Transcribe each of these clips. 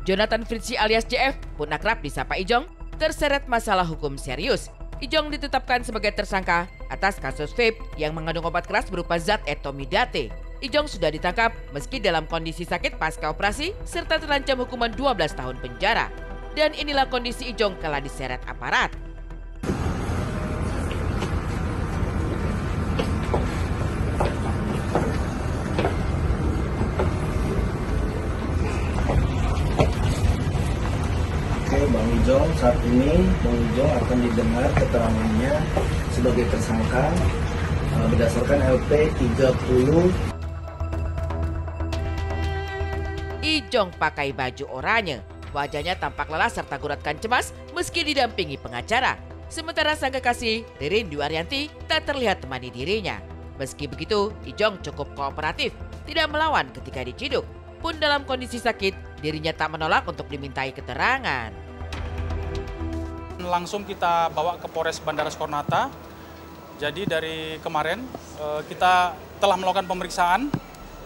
Jonathan Fritzi alias JF, pun akrab disapa Ijong, terseret masalah hukum serius. Ijong ditetapkan sebagai tersangka atas kasus vape yang mengandung obat keras berupa zat etomidate. Ijong sudah ditangkap meski dalam kondisi sakit pasca operasi serta terancam hukuman 12 tahun penjara. Dan inilah kondisi Ijong kala diseret aparat. Bang Ijong, saat ini Bang Ijong akan didengar keterangannya sebagai tersangka berdasarkan LP 30. Ijong pakai baju oranye, wajahnya tampak lelah serta guratkan cemas meski didampingi pengacara. Sementara sang kekasih, Ririn Dwi Ariyanti, tak terlihat temani dirinya. Meski begitu, Ijong cukup kooperatif, tidak melawan ketika diciduk. Pun dalam kondisi sakit, dirinya tak menolak untuk dimintai keterangan. Langsung kita bawa ke Polres Bandara Soekarno-Hatta. Jadi dari kemarin kita telah melakukan pemeriksaan,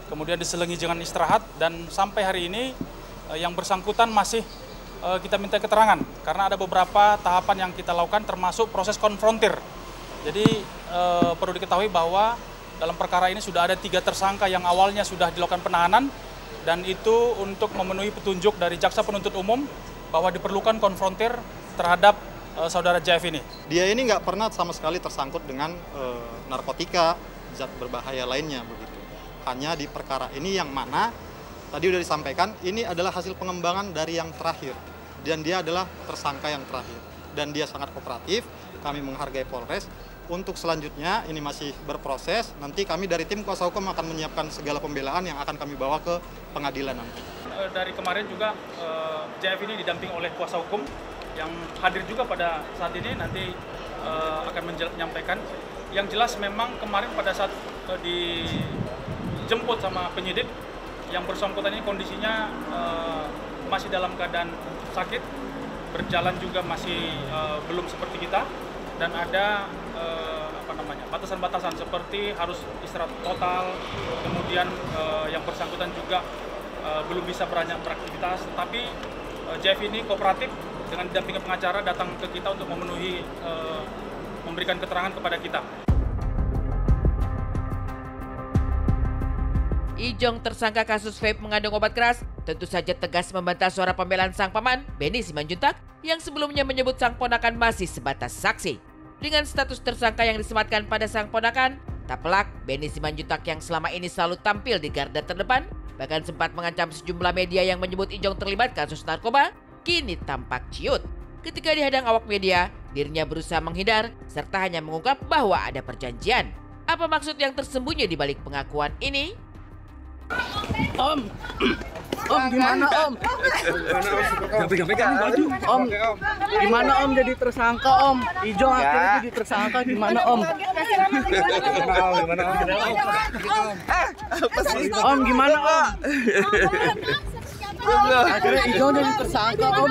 kemudian diselingi dengan istirahat, dan sampai hari ini yang bersangkutan masih kita minta keterangan karena ada beberapa tahapan yang kita lakukan termasuk proses konfrontir. Jadi perlu diketahui bahwa dalam perkara ini sudah ada 3 tersangka yang awalnya sudah dilakukan penahanan, dan itu untuk memenuhi petunjuk dari jaksa penuntut umum bahwa diperlukan konfrontir terhadap saudara JF ini. Dia ini nggak pernah sama sekali tersangkut dengan narkotika, zat berbahaya lainnya begitu. Hanya di perkara ini yang mana tadi sudah disampaikan, ini adalah hasil pengembangan dari yang terakhir, dan dia adalah tersangka yang terakhir. Dan dia sangat kooperatif, kami menghargai Polres. Untuk selanjutnya ini masih berproses, nanti kami dari tim kuasa hukum akan menyiapkan segala pembelaan yang akan kami bawa ke pengadilan nanti. Dari kemarin juga JF ini didamping oleh kuasa hukum yang hadir juga pada saat ini, nanti akan menyampaikan. Yang jelas memang kemarin pada saat dijemput sama penyidik, yang bersangkutan ini kondisinya masih dalam keadaan sakit, berjalan juga masih belum seperti kita, dan ada batasan-batasan seperti harus istirahat total, kemudian yang bersangkutan juga belum bisa beraktivitas, tetapi JF ini kooperatif dengan didampingi pengacara datang ke kita untuk memenuhi memberikan keterangan kepada kita. Ijong tersangka kasus vape mengandung obat keras tentu saja tegas membantah suara pembelaan sang paman, Benny Simanjuntak, yang sebelumnya menyebut sang ponakan masih sebatas saksi. Dengan status tersangka yang disematkan pada sang ponakan, tak pelak Benny Simanjuntak yang selama ini selalu tampil di garda terdepan, bahkan sempat mengancam sejumlah media yang menyebut Ijong terlibat kasus narkoba, kini tampak ciut. Ketika dihadang awak media, dirinya berusaha menghindar serta hanya mengungkap bahwa ada perjanjian. Apa maksud yang tersembunyi di balik pengakuan ini? Om gimana Om? Om, gimana Om jadi tersangka Om? Ijong akhirnya jadi tersangka, gimana Om? Om gimana Om? Akhirnya Ijong jadi tersangka Om.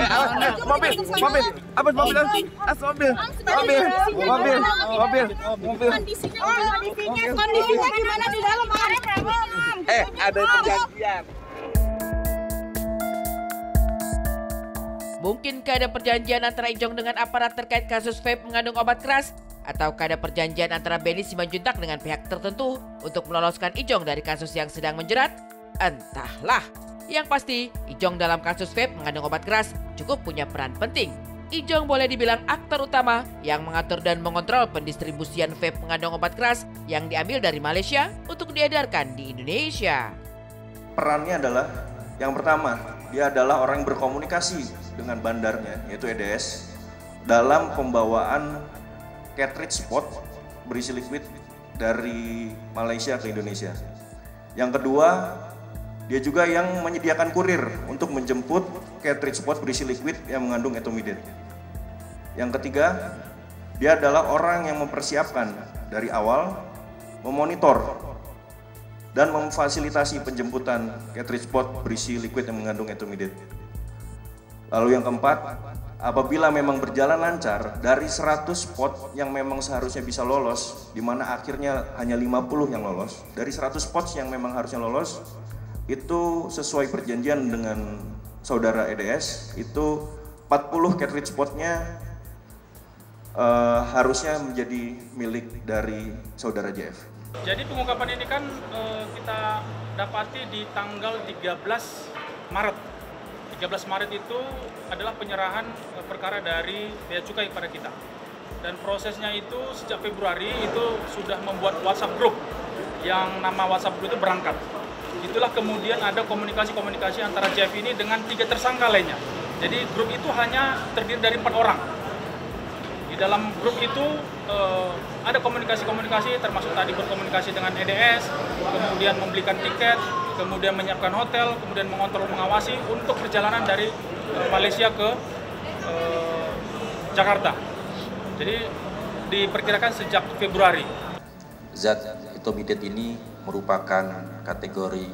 Mobil. Kondisinya gimana di dalam? Ada perjanjian. Mungkinkah ada perjanjian antara Ijong dengan aparat terkait kasus vape mengandung obat keras? Ataukah ada perjanjian antara Benny Simanjuntak dengan pihak tertentu untuk meloloskan Ijong dari kasus yang sedang menjerat? Entahlah. Yang pasti, Ijong dalam kasus vape mengandung obat keras cukup punya peran penting. Ijong boleh dibilang aktor utama yang mengatur dan mengontrol pendistribusian vape mengandung obat keras yang diambil dari Malaysia untuk diedarkan di Indonesia. Perannya adalah, yang pertama, dia adalah orang yang berkomunikasi dengan bandarnya, yaitu EDS, dalam pembawaan cartridge spot berisi liquid dari Malaysia ke Indonesia. Yang kedua, dia juga yang menyediakan kurir untuk menjemput cartridge spot berisi liquid yang mengandung etomidate. Yang ketiga, dia adalah orang yang mempersiapkan dari awal, memonitor dan memfasilitasi penjemputan cartridge spot berisi liquid yang mengandung etomidate. Lalu yang keempat, apabila memang berjalan lancar dari 100 spot yang memang seharusnya bisa lolos, di mana akhirnya hanya 50 yang lolos, dari 100 spots yang memang harusnya lolos, itu sesuai perjanjian dengan saudara EDS itu 40 cartridge spotnya harusnya menjadi milik dari saudara JF. Jadi pengungkapan ini kan kita dapati di tanggal 13 Maret. 13 Maret itu adalah penyerahan perkara dari Bea Cukai pada kita. Dan prosesnya itu sejak Februari itu sudah membuat WhatsApp group yang nama WhatsApp group itu berangkat. Itulah kemudian ada komunikasi-komunikasi antara JF ini dengan 3 tersangka lainnya. Jadi grup itu hanya terdiri dari 4 orang. Di dalam grup itu ada komunikasi-komunikasi termasuk tadi berkomunikasi dengan EDS, kemudian membelikan tiket, kemudian menyiapkan hotel, kemudian mengontrol, mengawasi untuk perjalanan dari Malaysia ke Jakarta. Jadi diperkirakan sejak Februari. Zat etomidat ini merupakan kategori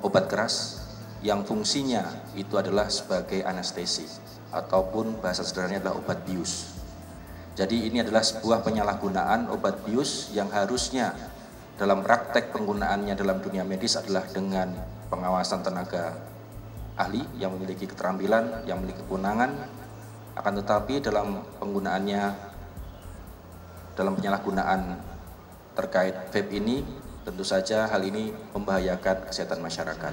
obat keras yang fungsinya itu adalah sebagai anestesi ataupun bahasa sederhananya adalah obat bius. Jadi ini adalah sebuah penyalahgunaan obat bius yang harusnya dalam praktek penggunaannya dalam dunia medis adalah dengan pengawasan tenaga ahli yang memiliki keterampilan, yang memiliki kewenangan, akan tetapi dalam penggunaannya, dalam penyalahgunaan terkait vape ini, tentu saja hal ini membahayakan kesehatan masyarakat.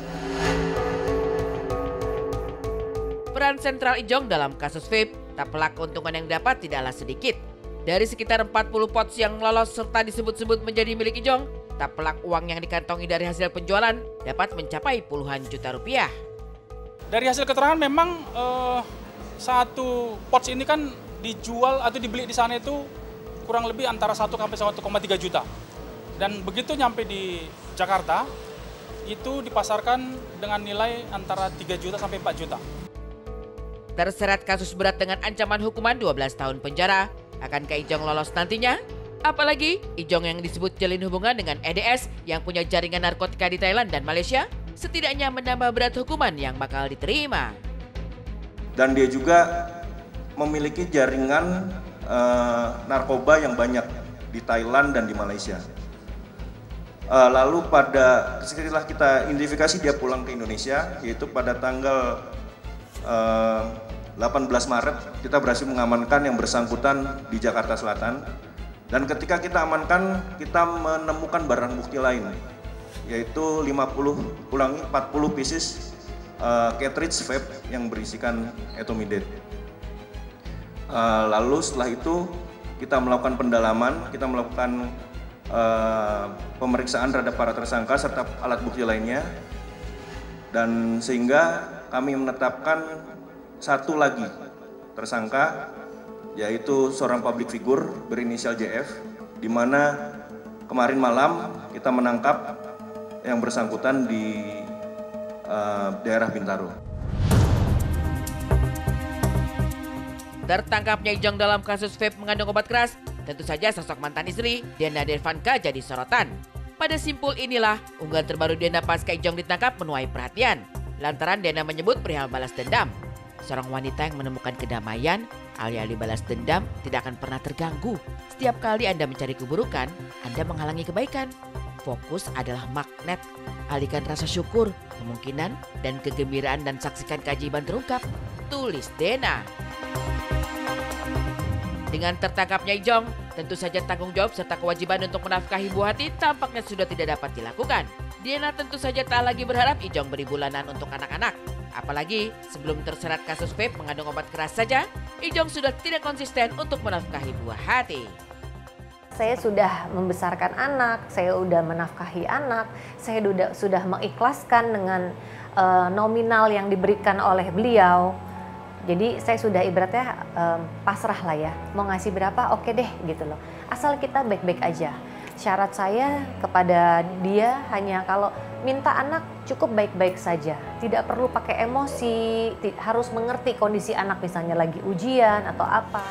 Peran sentral Ijong dalam kasus vape, tak pelak keuntungan yang dapat tidaklah sedikit. Dari sekitar 40 pots yang lolos serta disebut-sebut menjadi milik Ijong, tak pelak uang yang dikantongi dari hasil penjualan dapat mencapai puluhan juta rupiah. Dari hasil keterangan memang satu pots ini kan dijual atau dibeli di sana itu kurang lebih antara 1 sampai 1,3 juta. Dan begitu nyampe di Jakarta, itu dipasarkan dengan nilai antara 3 juta sampai 4 juta. Terseret kasus berat dengan ancaman hukuman 12 tahun penjara, akankah Ijong lolos nantinya? Apalagi Ijong yang disebut jalin hubungan dengan EDS yang punya jaringan narkotika di Thailand dan Malaysia, setidaknya menambah berat hukuman yang bakal diterima. Dan dia juga memiliki jaringan narkoba yang banyak di Thailand dan di Malaysia. Lalu setelah kita identifikasi dia pulang ke Indonesia, yaitu pada tanggal 18 Maret kita berhasil mengamankan yang bersangkutan di Jakarta Selatan. Dan ketika kita amankan, kita menemukan barang bukti lain, yaitu 40 pieces cartridge vape yang berisikan etomidat. Lalu setelah itu kita melakukan pendalaman, kita melakukan pemeriksaan terhadap para tersangka serta alat bukti lainnya, dan sehingga kami menetapkan satu lagi tersangka, yaitu seorang public figure berinisial JF, di mana kemarin malam kita menangkap yang bersangkutan di daerah Bintaro. Tertangkapnya Ijong dalam kasus vape mengandung obat keras, tentu saja sosok mantan istri Diana Devanka jadi sorotan. Pada simpul inilah unggahan terbaru Diana pasca Ijong ditangkap menuai perhatian. Lantaran Diana menyebut perihal balas dendam. Seorang wanita yang menemukan kedamaian, alih-alih balas dendam tidak akan pernah terganggu. Setiap kali Anda mencari keburukan, Anda menghalangi kebaikan. Fokus adalah magnet. Alihkan rasa syukur, kemungkinan, dan kegembiraan dan saksikan keajaiban terungkap. Tulis Dena. Dengan tertangkapnya Ijong, tentu saja tanggung jawab serta kewajiban untuk menafkahi buah hati tampaknya sudah tidak dapat dilakukan. Diana tentu saja tak lagi berharap Ijong beri bulanan untuk anak-anak. Apalagi sebelum terseret kasus vape mengandung obat keras saja, Ijong sudah tidak konsisten untuk menafkahi buah hati. Saya sudah membesarkan anak, saya sudah menafkahi anak, saya sudah mengikhlaskan dengan nominal yang diberikan oleh beliau. Jadi saya sudah ibaratnya pasrah lah ya, mau ngasih berapa oke deh gitu loh. Asal kita baik-baik aja. Syarat saya kepada dia hanya kalau minta anak cukup baik-baik saja. Tidak perlu pakai emosi, harus mengerti kondisi anak misalnya lagi ujian atau apa.